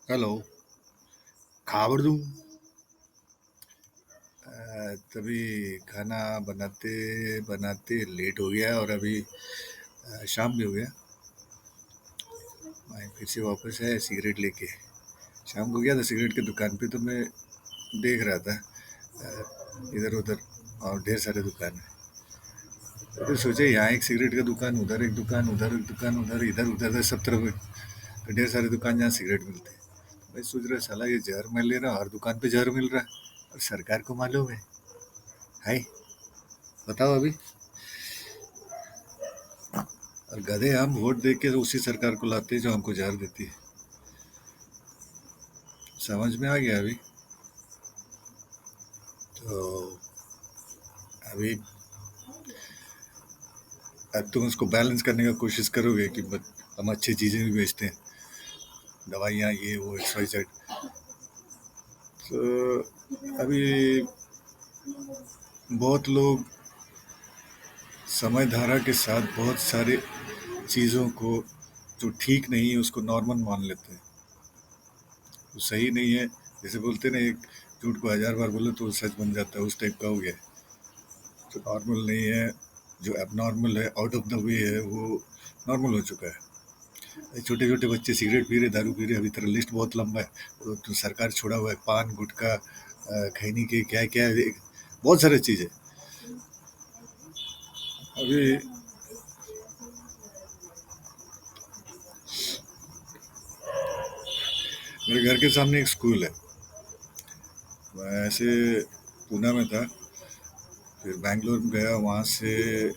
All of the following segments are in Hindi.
हेलो। खबर दूं। तभी खाना बनाते बनाते लेट हो गया और अभी शाम भी हो गया। मैं फिर से वापस आया सिगरेट लेके। शाम को गया था सिगरेट की दुकान पे, तो मैं देख रहा था इधर उधर, और ढेर सारे दुकान है। तो फिर सोचे यहाँ एक सिगरेट का दुकान, उधर एक दुकान, उधर एक दुकान, उधर इधर उधर सब तरफ ढेर सारे दुकान जहाँ सिगरेट मिलते हैं। मैं सोच रहा साला ये जहर मैं ले रहा हूँ, हर दुकान पे जहर मिल रहा है और सरकार को मालूम है। हाय, बताओ अभी। और गधे हम वोट दे के तो उसी सरकार को लाते हैं जो हमको जहर देती है। समझ में आ गया अभी। तो अभी अब तुम उसको बैलेंस करने का कोशिश करोगे कि हम अच्छी चीजें भी बेचते हैं, दवाइयाँ ये वो एक्स वाई जेड। तो अभी बहुत लोग समय धारा के साथ बहुत सारे चीज़ों को जो ठीक नहीं है उसको नॉर्मल मान लेते हैं। वो सही नहीं है, जैसे बोलते हैं ना, एक झूठ को 1000 बार बोलो तो वो सच बन जाता है, उस टाइप का हो गया है। जो नॉर्मल नहीं है, जो एबनॉर्मल है, आउट ऑफ द वे है, वो नॉर्मल हो चुका है। छोटे छोटे बच्चे सिगरेट पी रहे, दारू पी रहे, अभी तरह लिस्ट बहुत लंबा है। तो सरकार छोड़ा हुआ है, पान गुटखा खैनी के क्या क्या बहुत सारे चीज़ है। अभी मेरे घर के सामने एक स्कूल है। मैं ऐसे पूना में था, फिर बैंगलोर में गया, वहाँ से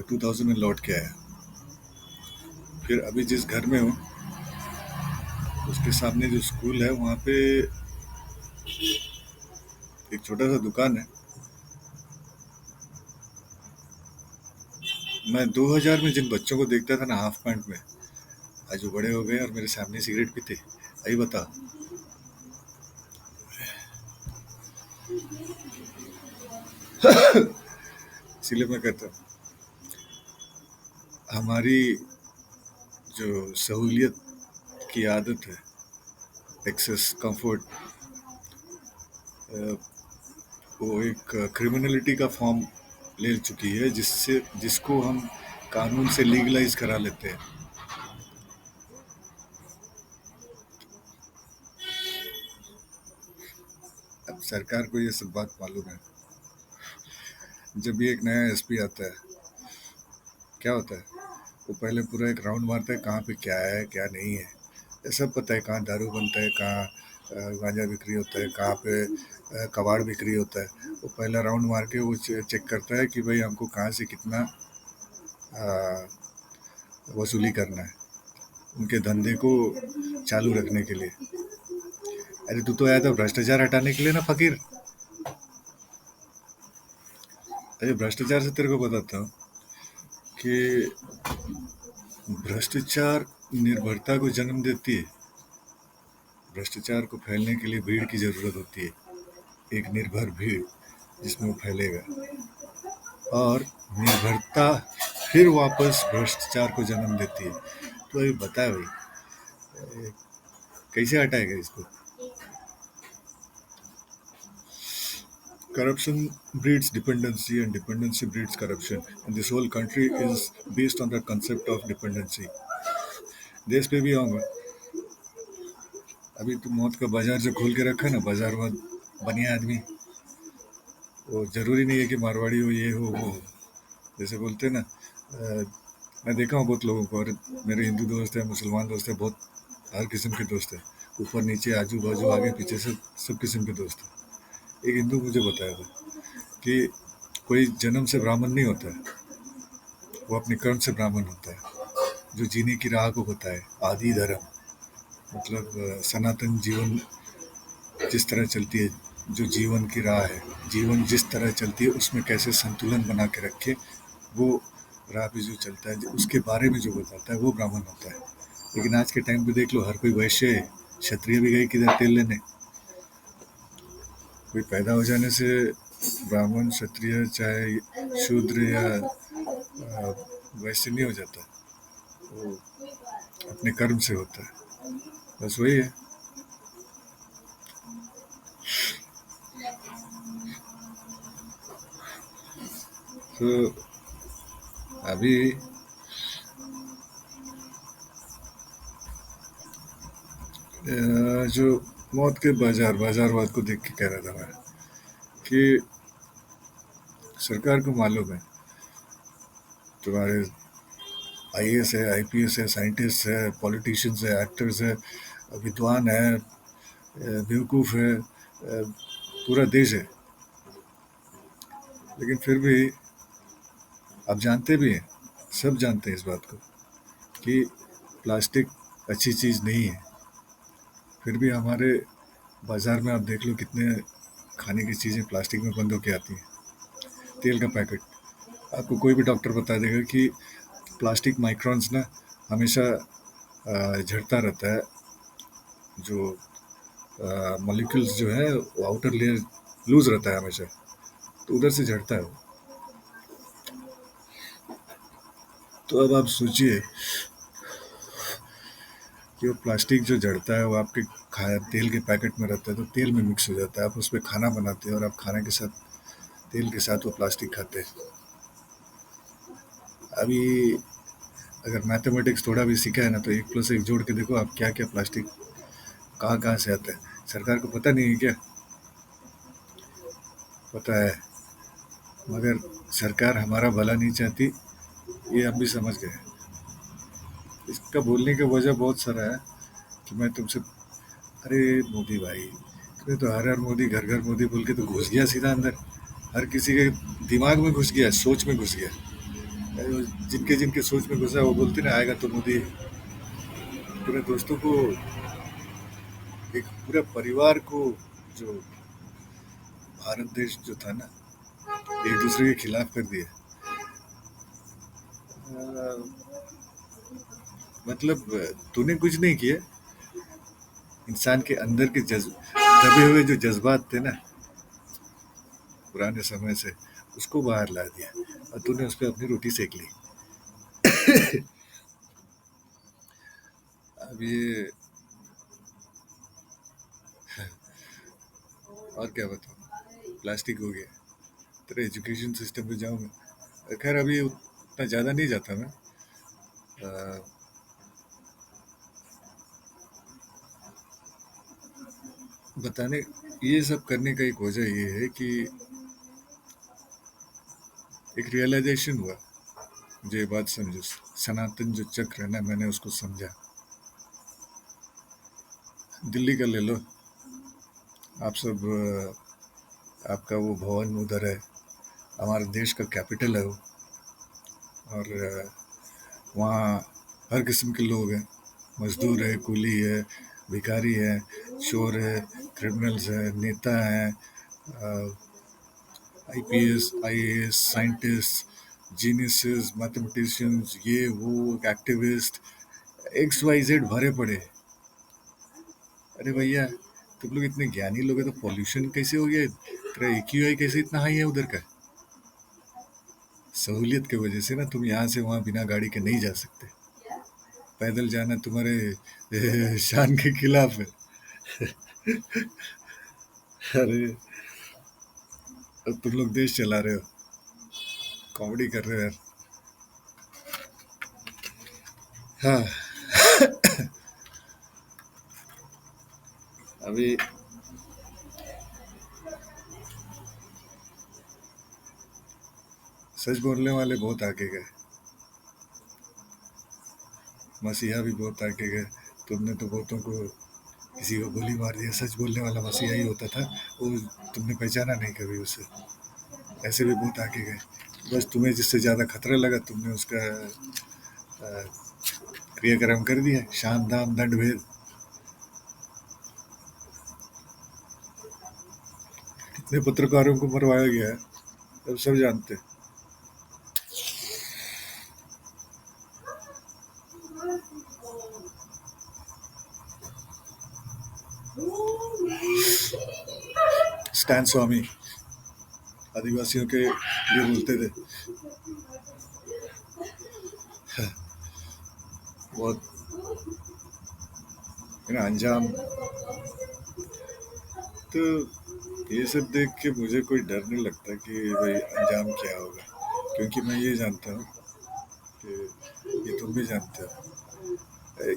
2000 में लौट के आया। फिर अभी जिस घर में हूँ उसके सामने जो स्कूल है वहाँ पे एक छोटा सा दुकान है। मैं 2000 में जिन बच्चों को देखता था ना हाफ पैंट में, आज वो बड़े हो गए और मेरे सामने सिगरेट पीते। अभी बता। इसीलिए मैं कहता हूँ हमारी जो सहूलियत की आदत है, एक्सेस कंफर्ट, वो एक क्रिमिनलिटी का फॉर्म ले चुकी है, जिसको हम कानून से लीगलाइज करा लेते हैं। अब सरकार को ये सब बात मालूम है। जब भी एक नया एसपी आता है, क्या होता है, वो पहले पूरा एक राउंड मारता है, कहाँ पे क्या है क्या नहीं है। ये सब पता है, कहाँ दारू बनता है, कहाँ गांजा बिक्री होता है, कहाँ पे कबाड़ बिक्री होता है। वो पहला राउंड मार के वो चेक करता है कि भाई हमको कहाँ से कितना अ, वसूली करना है, उनके धंधे को चालू रखने के लिए। अरे तू तो आया था भ्रष्टाचार हटाने के लिए ना फकीर। अरे भ्रष्टाचार से तेरे को बताता हूँ कि भ्रष्टाचार निर्भरता को जन्म देती है। भ्रष्टाचार को फैलने के लिए भीड़ की जरूरत होती है, एक निर्भर भीड़ जिसमें वो फैलेगा। और निर्भरता फिर वापस भ्रष्टाचार को जन्म देती है। तो अभी बता भाई, कैसे हटाएगा इसको। Corruption breeds dependency and dependency breeds corruption, and this whole country is based on the concept of dependency. देश पे भी आऊंगा। अभी तो मौत का बाजार जो खोल के रखा है ना, बाजार में बनिया आदमी, वो जरूरी नहीं है कि मारवाड़ी हो, ये हो वो हो। जैसे बोलते हैं ना, मैं देखा हूँ बहुत लोगों को, और मेरे हिंदू दोस्त है, मुसलमान दोस्त है, बहुत हर किस्म के दोस्त है, ऊपर नीचे आजू बाजू आगे पीछे सब किस्म के दोस्त हैं। एक हिंदू मुझे बताया था कि कोई जन्म से ब्राह्मण नहीं होता है, वो अपने कर्म से ब्राह्मण होता है। जो जीने की राह को बताए, आदि धर्म, मतलब सनातन जीवन जिस तरह चलती है, जो जीवन की राह है, जीवन जिस तरह चलती है उसमें कैसे संतुलन बना के रखे, वो राह पे जो चलता है, उसके बारे में जो बताता है, वो ब्राह्मण होता है। लेकिन आज के टाइम पे देख लो, हर कोई वैश्य है। क्षत्रिय भी गए किधर तेल लेने। कोई पैदा हो जाने से ब्राह्मण क्षत्रिय चाहे शूद्र या वैश्य नहीं हो जाता, वो अपने कर्म से होता है। बस वही है। तो अभी जो मौत के बाजारवाद को देख के कह रहा था मैं कि सरकार को मालूम है तुम्हारे आईएएस है, आईपीएस है, साइंटिस्ट है, पॉलिटिशियंस है, एक्टर्स है, विद्वान है, बेवकूफ़ है, पूरा देश है। लेकिन फिर भी आप जानते भी हैं, सब जानते हैं इस बात को कि प्लास्टिक अच्छी चीज़ नहीं है। फिर भी हमारे बाज़ार में आप देख लो कितने खाने की चीज़ें प्लास्टिक में बंद होके आती हैं। तेल का पैकेट, आपको कोई भी डॉक्टर बता देगा कि प्लास्टिक माइक्रॉन्स ना हमेशा झड़ता रहता है। जो मॉलिक्यूल्स जो है वो आउटर लेयर लूज रहता है हमेशा, तो उधर से झड़ता है वो। तो अब आप सोचिए कि वो प्लास्टिक जो जड़ता है वो आपके तेल के पैकेट में रहता है, तो तेल में मिक्स हो जाता है। आप उस पर खाना बनाते हैं और आप खाने के साथ तेल के साथ वो प्लास्टिक खाते हैं। अभी अगर मैथमेटिक्स थोड़ा भी सीखा है ना, तो 1+1 जोड़ के देखो आप क्या क्या प्लास्टिक कहाँ कहाँ से आता है। सरकार को पता नहीं है क्या? पता है, मगर सरकार हमारा भला नहीं चाहती, ये आप भी समझ गए। इसका बोलने का वजह बहुत सारा है कि मैं तुमसे, अरे मोदी भाई, तुम्हें तो हर हर मोदी घर घर मोदी बोल के तो घुस गया सीधा अंदर, हर किसी के दिमाग में घुस गया, सोच में घुस गया। अरे जिनके जिनके सोच में घुसा वो बोलते ना आएगा तो मोदी। पूरे दोस्तों को, एक पूरा परिवार को, जो भारत देश जो था ना, एक दूसरे के खिलाफ कर दिया। मतलब तूने कुछ नहीं किया, इंसान के अंदर के दबे हुए जो जज्बात थे ना पुराने समय से, उसको बाहर ला दिया और तूने उस पर अपनी रोटी सेक ली। अब ये, और क्या बताऊँ, प्लास्टिक हो गया। तेरे एजुकेशन सिस्टम पे जाऊँ मैं, खैर अभी उतना ज़्यादा नहीं जाता मैं। अ, बताने, ये सब करने का एक वजह ये है कि एक रियलाइजेशन हुआ। मुझे ये बात समझो, सनातन जो चक्र है ना, मैंने उसको समझा। दिल्ली का ले लो, आप सब आपका वो भवन उधर है, हमारे देश का कैपिटल है वो। और वहाँ हर किस्म के लोग हैं, मजदूर है, कूली है, भिखारी है, चोर है, क्रिमिनल्स है, नेता हैं, IPS, IAS, scientist, geniuses, mathematicians, ये वो एक्टिविस्ट, एक्स वाई जेड भरे पड़े हैं। अरे भैया, तुम लोग इतने ज्ञानी लोग हैं तो पॉल्यूशन कैसे हो गया? तेरा एक्यूआई कैसे इतना हाई है उधर का? सहूलियत की वजह से ना तुम यहाँ से वहाँ बिना गाड़ी के नहीं जा सकते। पैदल जाना तुम्हारे शान के खिलाफ है। अरे, अब तुम लोग देश चला रहे हो, कॉमेडी कर रहे हो यार। हाँ, अभी सच बोलने वाले बहुत आगे गए, मसीहा भी बहुत आगे गए। तुमने तो बहुतों को, किसी को गोली मार दिया, सच बोलने वाला मसीहा ही होता था वो, तुमने पहचाना नहीं कभी उसे। ऐसे भी बहुत आगे गए, बस तुम्हें जिससे ज़्यादा खतरा लगा तुमने उसका अ, क्रियाक्रम कर दिया, शान दाम दंड भेद। कितने पत्रकारों को मरवाया गया है, अब सब जानते हैं। स्टैन स्वामी आदिवासियों के लिए बोलते थे, बहुत अंजाम। तो ये सब देख के मुझे कोई डर नहीं लगता कि भाई अंजाम क्या होगा, क्योंकि मैं ये जानता हूँ कि ये तुम भी जानते हो,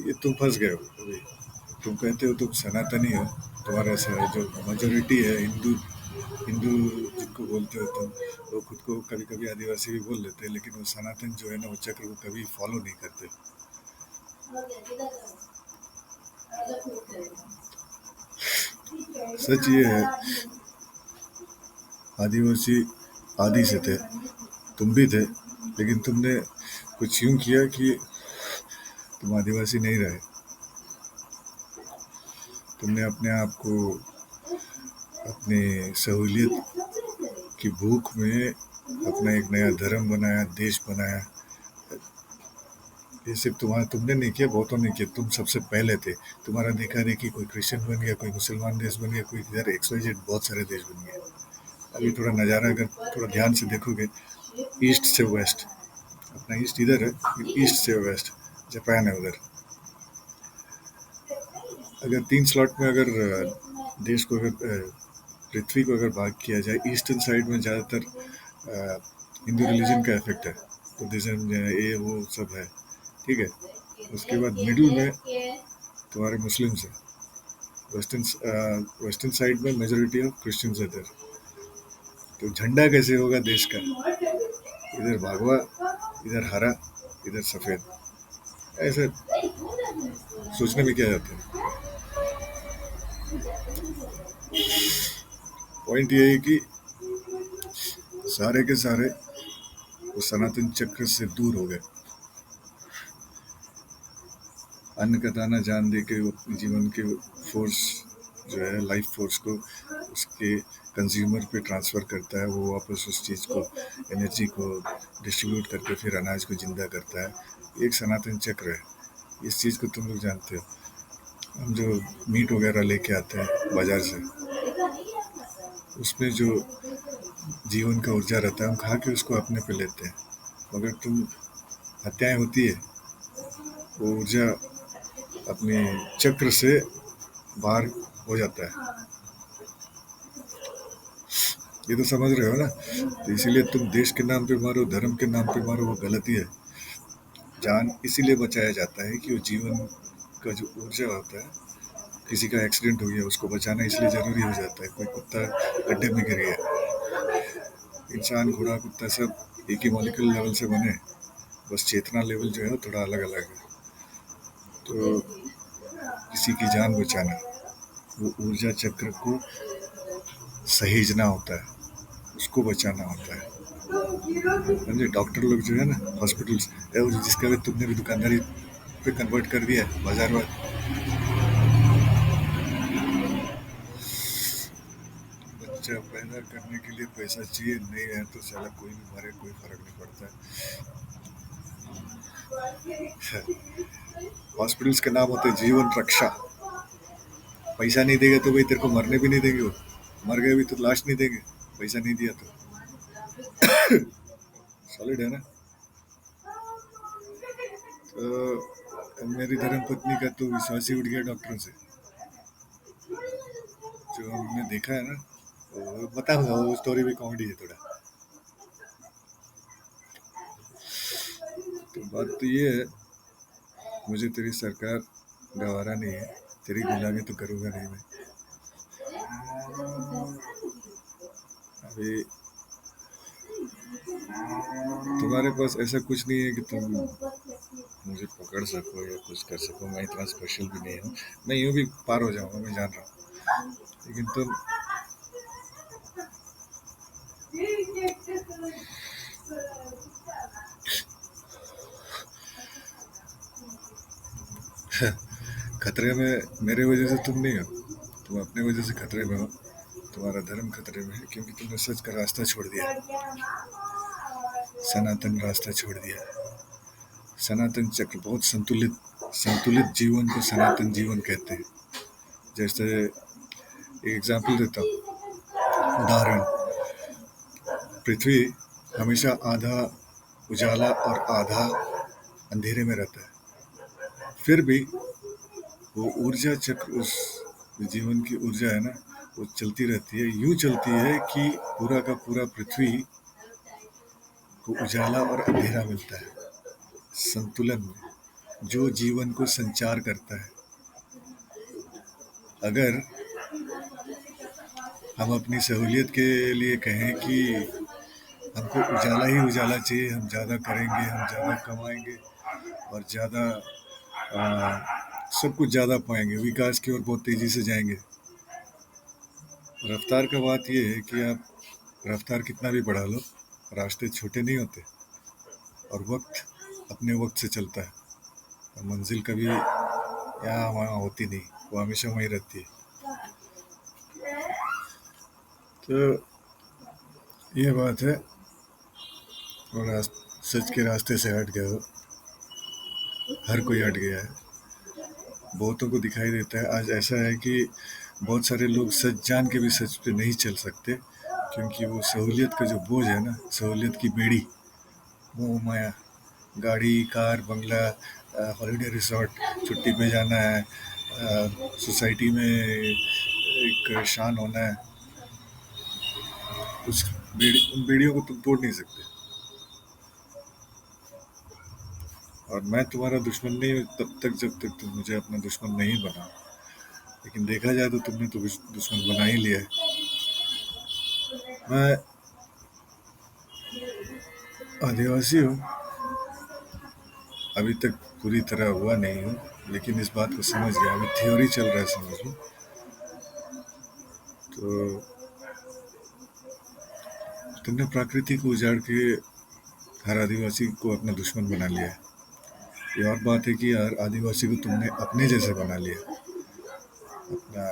ये तुम फंस गए हो अभी। तुम कहते हो तुम सनातनी हो, तुम्हारा जो मेजोरिटी है हिंदू, हिंदू जिनको बोलते हो तुम, वो खुद को कभी कभी आदिवासी भी बोल लेते हैं, लेकिन वो सनातन जो है ना, वो चक्र को कभी फॉलो नहीं करते। सच ये है, आदिवासी आदि से थे, तुम भी थे, लेकिन तुमने कुछ यूं किया कि तुम आदिवासी नहीं रहे। तुमने अपने आप को अपनी सहूलियत की भूख में अपना एक नया धर्म बनाया, देश बनाया। ये सिर्फ तुमने नहीं किया, बहुतों ने किया, तुम सबसे पहले थे। तुम्हारा देखा देखी कोई क्रिश्चियन बन गया, कोई मुसलमान देश बन गया, कोई इधर XYZ, बहुत सारे देश बन गए। अभी थोड़ा नज़ारा अगर थोड़ा ध्यान से देखोगे, ईस्ट से वेस्ट, अपना ईस्ट इधर है, ईस्ट से वेस्ट जापान है उधर। अगर 3 स्लॉट में अगर देश को अगर पृथ्वी को अगर भाग किया जाए, ईस्टर्न साइड में ज़्यादातर हिंदू रिलीजन का इफेक्ट है, बुद्धिज्म ये वो सब है, ठीक है। उसके बाद मिडिल में तुम्हारे मुस्लिम्स है, वेस्टर्न साइड में मेजोरिटी ऑफ क्रिश्चियंस है इधर। तो झंडा कैसे होगा देश का? इधर भगवा, इधर हरा, इधर सफेद, ऐसे सोचने में क्या जाता है। पॉइंट ये है कि सारे के सारे वो सनातन चक्र से दूर हो गए। अन्न का दाना जान दे के वो अपने जीवन के फोर्स जो है, लाइफ फोर्स को उसके कंज्यूमर पे ट्रांसफ़र करता है, वो वापस उस चीज़ को, एनर्जी को डिस्ट्रीब्यूट करके फिर अनाज को जिंदा करता है। एक सनातन चक्र है, इस चीज़ को तुम लोग जानते हो। हम जो मीट वगैरह लेके आते हैं बाज़ार से, उसमें जो जीवन का ऊर्जा रहता है, हम खा के उसको अपने पे लेते हैं, मगर तुम हत्याएं होती है, वो ऊर्जा अपने चक्र से बाहर हो जाता है। ये तो समझ रहे हो ना? तो इसीलिए तुम देश के नाम पे मारो, धर्म के नाम पे मारो, वो गलती है। जान इसीलिए बचाया जाता है कि वो जीवन का जो ऊर्जा होता है, किसी का एक्सीडेंट हो गया, उसको बचाना इसलिए ज़रूरी हो जाता है। कोई कुत्ता गड्ढे में गिर गया, इंसान, घोड़ा, कुत्ता सब एक ही मॉलिक्यूल लेवल से बने, बस चेतना लेवल जो है थोड़ा अलग अलग है। तो किसी की जान बचाना, वो ऊर्जा चक्र को सहेजना होता है, उसको बचाना होता है। समझे? डॉक्टर लोग जो है ना, हॉस्पिटल्स, जिसका भी तुमने भी दुकानदारी पे कन्वर्ट कर दिया है, बाजार में बच्चा पैदा करने के लिए पैसा चाहिए, नहीं है तो साला कोई भी मारे, कोई फर्क नहीं पड़ता है। हॉस्पिटल्स के नाम होते हैं जीवन रक्षा। पैसा नहीं देगा तो भाई तेरे को मरने भी नहीं देंगे, वो मर गए भी तो लाश नहीं देंगे, पैसा नहीं दिया तो। सॉलिड है ना? तो मेरी धर्म पत्नी का तो विश्वास ही उठ गया डॉक्टरों से, जो हमने देखा है ना। तो बताऊंगा, वो स्टोरी भी कॉमेडी है थोड़ा। तो बात तो ये है, मुझे तेरी सरकार गवारा नहीं है, तेरी गुलामी तो करूंगा नहीं मैं। अभी तुम्हारे पास ऐसा कुछ नहीं है कि तुम मुझे पकड़ सको या कुछ कर सको, मैं इतना स्पेशल भी नहीं हूँ, मैं यूँ भी पार हो जाऊंगा, मैं जान रहा हूँ, लेकिन तुम खतरे में मेरे वजह से तुम नहीं हो, तुम अपने वजह से खतरे में हो। तुम्हारा धर्म खतरे में है, क्योंकि तुमने सच का रास्ता छोड़ दिया, सनातन रास्ता छोड़ दिया। सनातन चक्र बहुत संतुलित, संतुलित जीवन को सनातन जीवन कहते हैं। जैसे एक एग्जाम्पल देता हूँ, उदाहरण, पृथ्वी हमेशा आधा उजाला और आधा अंधेरे में रहता है, फिर भी वो ऊर्जा चक्र, उस जीवन की ऊर्जा है ना, वो चलती रहती है, यूं चलती है कि पूरा का पूरा पृथ्वी को उजाला और अंधेरा मिलता है संतुलन में, जो जीवन को संचार करता है। अगर हम अपनी सहूलियत के लिए कहें कि हमको उजाला ही उजाला चाहिए, हम ज़्यादा करेंगे, हम ज़्यादा कमाएंगे और ज़्यादा सब कुछ ज़्यादा पाएंगे, विकास की ओर बहुत तेज़ी से जाएंगे। रफ्तार का बात यह है कि आप रफ्तार कितना भी बढ़ा लो, रास्ते छोटे नहीं होते और वक्त अपने वक्त से चलता है, और मंजिल कभी यहाँ वहाँ होती नहीं, वो हमेशा वहीं रहती है। तो ये बात है। और सच के रास्ते से हट गए हो, हर कोई हट गया है, बहुतों को दिखाई देता है। आज ऐसा है कि बहुत सारे लोग सच जान के भी सच पे नहीं चल सकते, क्योंकि वो सहूलियत का जो बोझ है ना, सहूलियत की बेड़ी, मोह माया, गाड़ी, कार, बंगला, हॉलीडे रिसोर्ट, छुट्टी पे जाना है, सोसाइटी में एक शान होना है, उन बेड़ियों को तुम तोड़ नहीं सकते। और मैं तुम्हारा दुश्मन नहीं हूँ तब तक जब तक तुम मुझे अपना दुश्मन नहीं बनाओ, लेकिन देखा जाए तो तुमने तो दुश्मन बना ही लिया है। मैं आदिवासी हूँ, अभी तक पूरी तरह हुआ नहीं हूँ, लेकिन इस बात को समझ गया, अभी थ्योरी चल रहा है, समझ लो। तो तुमने प्रकृति को उजाड़ के हर आदिवासी को अपना दुश्मन बना लिया है। ये और बात है कि हर आदिवासी को तुमने अपने जैसे बना लिया, अपना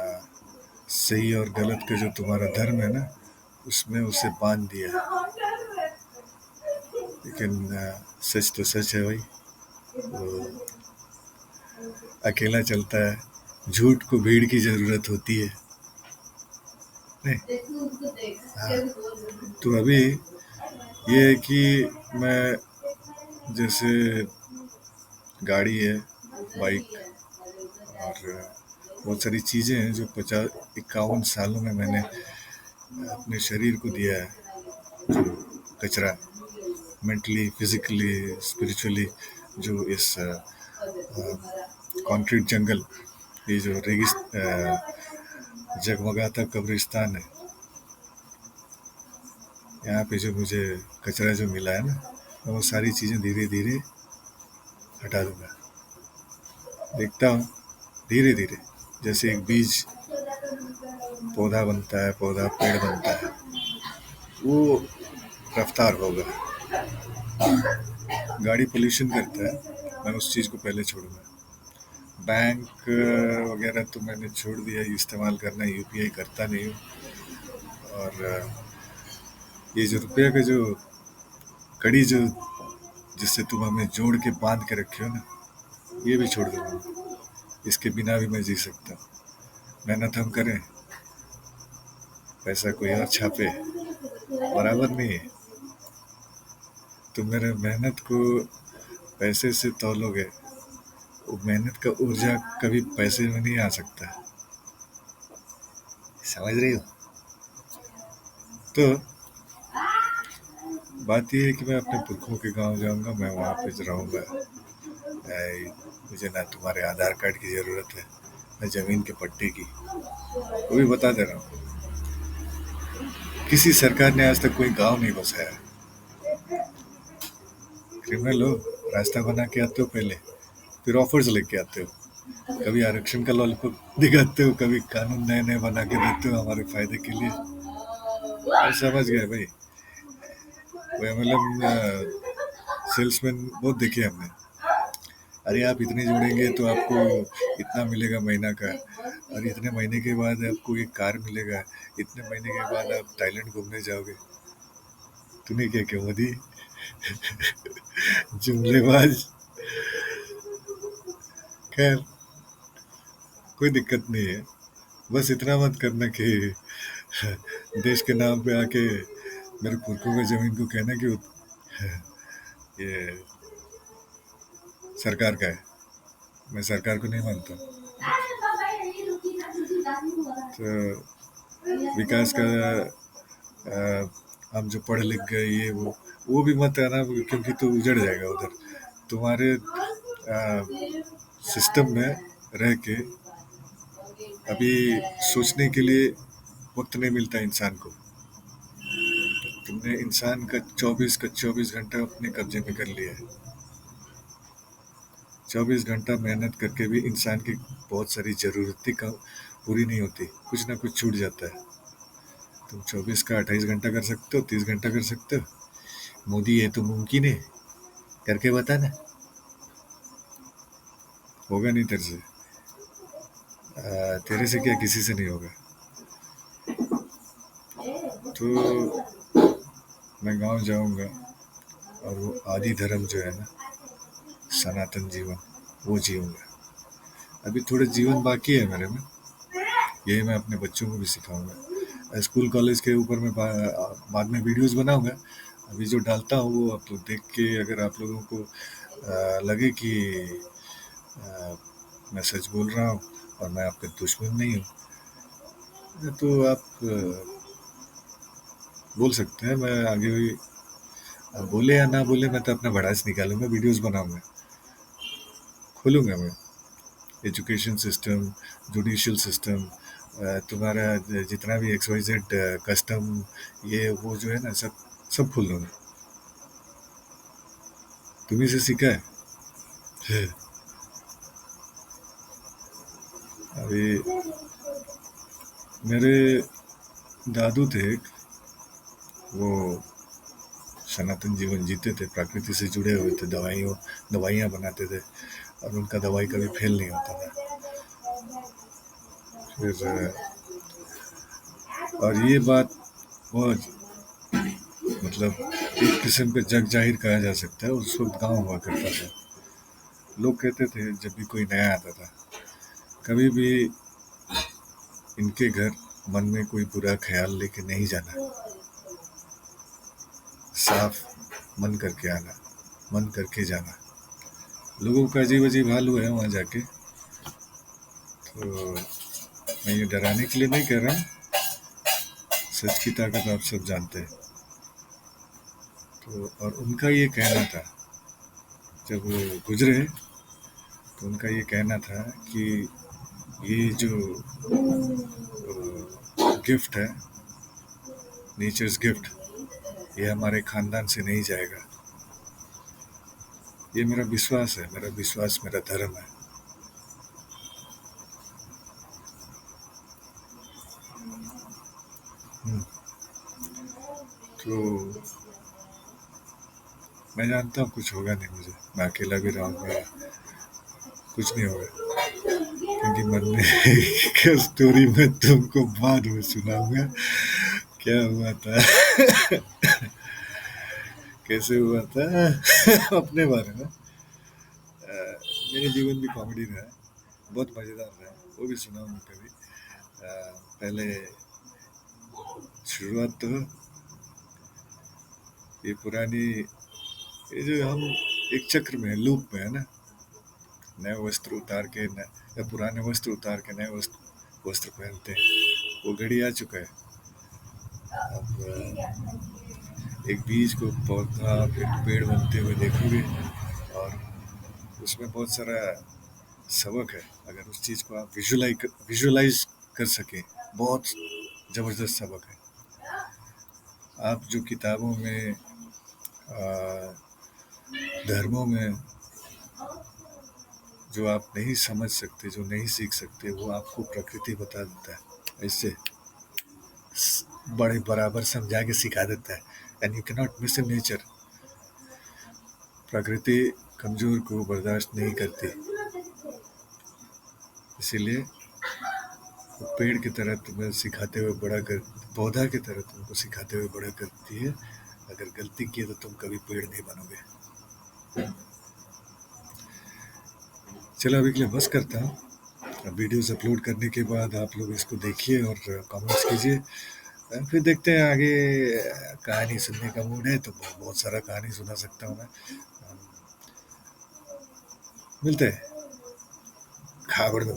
सही और गलत का जो तुम्हारा धर्म है ना, उसमें उसे बांध दिया है। लेकिन सच तो सच है भाई, वो अकेला चलता है, झूठ को भीड़ की जरूरत होती है। नहीं, हाँ। तो अभी ये है कि मैं, जैसे गाड़ी है, बाइक, और बहुत सारी चीज़ें हैं जो 50-51 सालों में मैंने अपने शरीर को दिया है, जो कचरा, मेंटली, फिजिकली, स्पिरिचुअली, जो इस कंक्रीट जंगल, ये जो जगमगाता कब्रिस्तान है, यहाँ पे जो मुझे कचरा जो मिला है ना, वो सारी चीज़ें धीरे धीरे हटा दूंगा। देखता हूँ धीरे धीरे, जैसे एक बीज पौधा बनता है, पौधा पेड़ बनता है, वो रफ्तार होगा। गाड़ी पोल्यूशन करता है, मैं उस चीज़ को पहले छोड़ूंगा। बैंक वगैरह तो मैंने छोड़ दिया इस्तेमाल करना, यूपीआई करता नहीं हूँ। और ये जो रुपये का जो कड़ी जो जिससे तुम हमें जोड़ के बांध के रखे हो ना, ये भी छोड़ दूंगा। इसके बिना भी मैं जी सकता हूँ। मेहनत हम करें, पैसा कोई और छापे, बराबर नहीं है। तुम मेरे मेहनत को पैसे से तौलोगे, वो मेहनत का ऊर्जा कभी पैसे में नहीं आ सकता, समझ रही हो? तो बात यह है कि मैं अपने पुरखों के गांव जाऊंगा, मैं वहाँ पे रहूंगा। मुझे ना तुम्हारे आधार कार्ड की ज़रूरत है, ना ज़मीन के पट्टे की। वो भी बता दे रहा हूँ, किसी सरकार ने आज तक कोई गांव नहीं बसाया। क्रिमिनल हो, रास्ता बना के आते हो पहले, फिर ऑफर्स लेके आते हो, कभी आरक्षण का लॉलीपॉप दिखाते हो, कभी कानून नए नए बना के देते हो हमारे फायदे के लिए। और समझ गए भाई, वो एमएलएम सेल्समैन बहुत देखे हमने। अरे आप इतने जोड़ेंगे तो आपको इतना मिलेगा महीना का, और इतने महीने के बाद आपको एक कार मिलेगा, इतने महीने के बाद आप थाईलैंड घूमने जाओगे। तूने क्या क्या मोदी, जुमलेबाज। खैर, कोई दिक्कत नहीं है, बस इतना मत करना कि देश के नाम पे आके मेरे पुरखों की जमीन को कहना कि ये सरकार का है। मैं सरकार को नहीं मानता। तो विकास का हम जो पढ़ लिख गए ये वो भी मत आना, क्योंकि तो उजड़ जाएगा उधर। तुम्हारे सिस्टम में रह के अभी सोचने के लिए वक्त नहीं मिलता इंसान को। तुमने इंसान का 24 घंटा अपने कब्जे में कर लिया है। 24 घंटा मेहनत करके भी इंसान की बहुत सारी जरूरतें का पूरी नहीं होती, कुछ ना कुछ छूट जाता है। तुम 24 का 28 घंटा कर सकते हो, 30 घंटा कर सकते हो। मोदी ये तो मुमकिन है, करके बता ना। होगा नहीं तेरे से। तेरे से क्या, किसी से नहीं होगा। तो मैं गांव जाऊंगा और वो आदि धर्म जो है ना, सनातन जीवन, वो जीऊंगा। अभी थोड़े जीवन बाकी है मेरे में, यही मैं अपने बच्चों को भी सिखाऊंगा। स्कूल कॉलेज के ऊपर मैं बाद में वीडियोस बनाऊंगा। अभी जो डालता हूँ वो आप लोग देख के, अगर आप लोगों को लगे कि मैं सच बोल रहा हूँ और मैं आपके दुश्मन नहीं हूँ, तो आप बोल सकते हैं। मैं आगे भी बोले या ना बोले, मैं तो अपना भड़ास निकालूंगा, वीडियोस बनाऊंगा, खोलूंगा मैं। एजुकेशन सिस्टम, जुडिशियल सिस्टम, तुम्हारा जितना भी XYZ कस्टम, ये वो जो है ना, सब खोल दूंगा। तुम्ही से सीखा है। अभी मेरे दादू थे एक, वो सनातन जीवन जीते थे, प्रकृति से जुड़े हुए थे, दवाइयाँ बनाते थे और उनका दवाई कभी फेल नहीं होता था। फिर और ये बात बहुत, मतलब एक किस्म का जग जाहिर कहा जा सकता है। उस वक्त गाँव हुआ करता था। लोग कहते थे जब भी कोई नया आता था, कभी भी इनके घर मन में कोई बुरा ख्याल लेके नहीं जाना, साफ मन करके आना, मन करके जाना। लोगों का अजीब अजीब हाल हुआ है वहाँ जाके। तो मैं ये डराने के लिए नहीं कह रहा हूँ, सच की ताकत आप सब जानते हैं। तो और उनका ये कहना था, जब वो गुजरे तो उनका ये कहना था कि ये जो गिफ्ट है, नेचर्स गिफ्ट, ये हमारे खानदान से नहीं जाएगा। ये मेरा विश्वास है, मेरा विश्वास मेरा धर्म है। तो मैं जानता हूँ कुछ होगा नहीं मुझे, मैं अकेला भी रहूँगा, कुछ नहीं होगा, क्योंकि मरने का स्टोरी मैं तुमको बाद में सुनाऊंगा। क्या हुआ था कैसे हुआ था अपने बारे में। मेरे जीवन भी कॉमेडी रहा है, बहुत मज़ेदार रहा है, वो भी सुनाऊंगा कभी। पहले शुरुआत तो ये पुरानी, ये जो हम एक चक्र में, लूप में है ना, नए वस्त्र उतार के या पुराने वस्त्र उतार के नए वस्त्र पहनते हैं, वो घड़ी आ चुका है। अब एक बीज को पौधा फिर पेड़ बनते हुए देखोगे, और उसमें बहुत सारा सबक है। अगर उस चीज़ को आप विजुलाइज कर सके, बहुत ज़बरदस्त सबक है। आप जो किताबों में, धर्मों में जो आप नहीं समझ सकते, जो नहीं सीख सकते, वो आपको प्रकृति बता देता है, इससे बड़े बराबर समझा के सिखा देता है। And you can not miss in nature. प्रकृति कमजोर को बर्दाश्त नहीं करती, इसीलिए वो पेड़ की तरह तुम्हें सिखाते हुए बड़ा कर, पौधा की तरह तुमको सिखाते हुए बड़ा करती है। अगर गलती की तो तुम कभी पेड़ नहीं बनोगे। चलो अभी के लिए बस करता हूँ। अब वीडियोस अपलोड करने के बाद आप लोग इसको देखिए और कमेंट्स कीजिए, फिर देखते हैं आगे। कहानी सुनने का मूड है तो बहुत सारा कहानी सुना सकता हूँ मैं। मिलते हैं। खाबड़ दो।